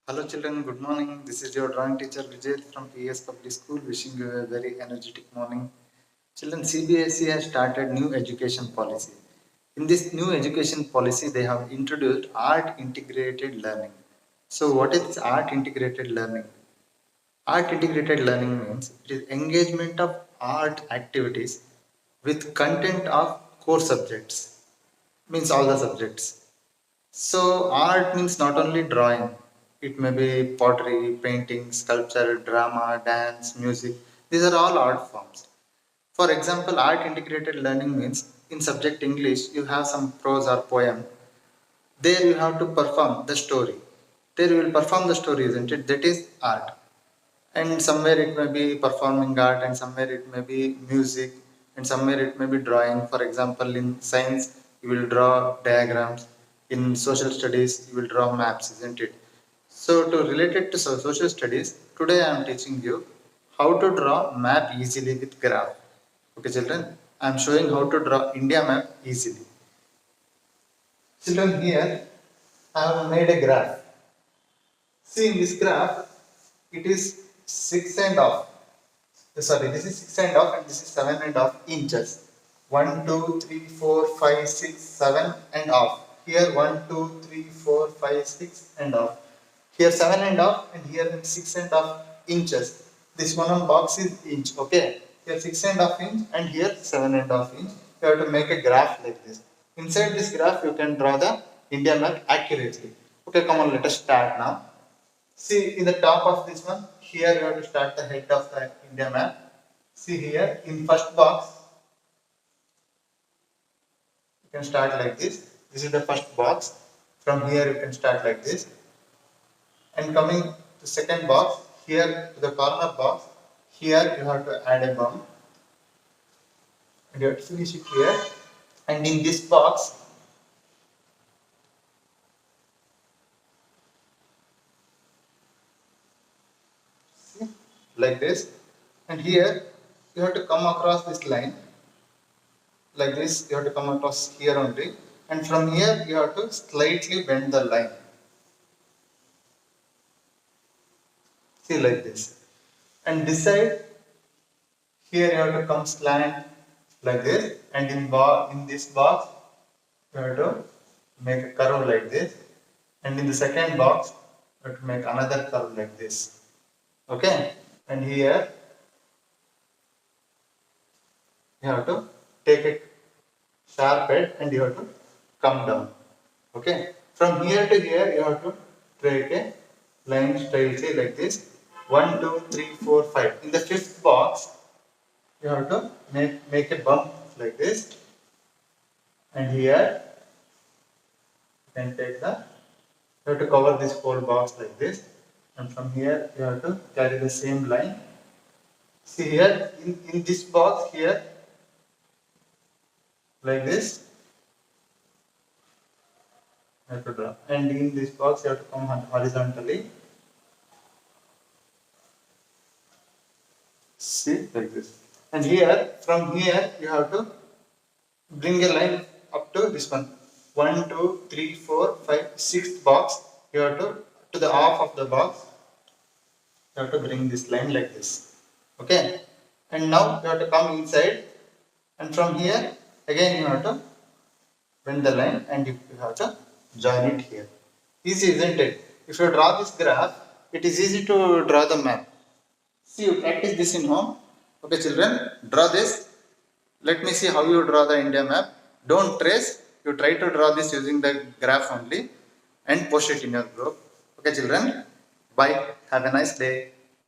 Hello children, good morning. This is your drawing teacher Vijay from PS Public School wishing you a very energetic morning. Children, CBSE has started new education policy. In this new education policy, they have introduced art integrated learning. So what is art integrated learning? Art integrated learning means it is engagement of art activities with content of core subjects, means all the subjects. So art means not only drawing, it may be pottery, painting, sculpture, drama, dance, music. These are all art forms. For example, art integrated learning means in subject English you have some prose or poem. There you have to perform the story. There you will perform the story, isn't it? That is art. And somewhere it may be performing art, and somewhere it may be music, and somewhere it may be drawing. For example, in science you will draw diagrams, in social studies you will draw maps, isn't it? So to relate it to social studies, today I am teaching you how to draw map easily with graph. Okay children, I am showing how to draw India map easily. Children, here I have made a graph. See, in this graph it is 6 and off. Sorry, this is 6 and off and this is 7 and off inches. 1, 2, 3, 4, 5, 6, 7 and off. Here 1, 2, 3, 4, 5, 6 and off. Here 7 and off and here 6 and off inches. This one box is inch, okay? Here 6 and off inch and here 7 and off inch. You have to make a graph like this. Inside this graph you can draw the India map accurately. Okay, come on, let us start now. See, in the top of this one, here you have to start the head of the India map. See here, in first box, you can start like this. This is the first box. From here you can start like this. And coming to second box, here to the corner box, here you have to add a bump. And you have to finish it here. And in this box, like this, and here you have to come across this line like this. You have to come across here only, and from here you have to slightly bend the line. See, like this. And this side, here you have to come slant like this, and in this box you have to make a curve like this, and in the second box you have to make another curve like this. Okay, and here you have to take a sharp edge and you have to come down. Okay, from here to here you have to take a line straight, say like this. 1, 2, 3, 4, 5. In the fifth box, you have to make a bump like this, and here you can take the. You have to cover this whole box like this, and from here you have to carry the same line. See here in this box here like this. You have to draw, and in this box you have to come horizontally. See, like this. And here, from here, you have to bring a line up to this one. 1, 2, 3, 4, 5, 6th box. You have to the half of the box, you have to bring this line like this. Okay. And now you have to come inside, and from here, again you have to bend the line and you have to join it here. Easy, isn't it? If you draw this graph, it is easy to draw the map. See, you practice this in home. Okay, children, draw this. Let me see how you draw the India map. Don't trace. You try to draw this using the graph only and post it in your group. Okay, children. Bye. Have a nice day.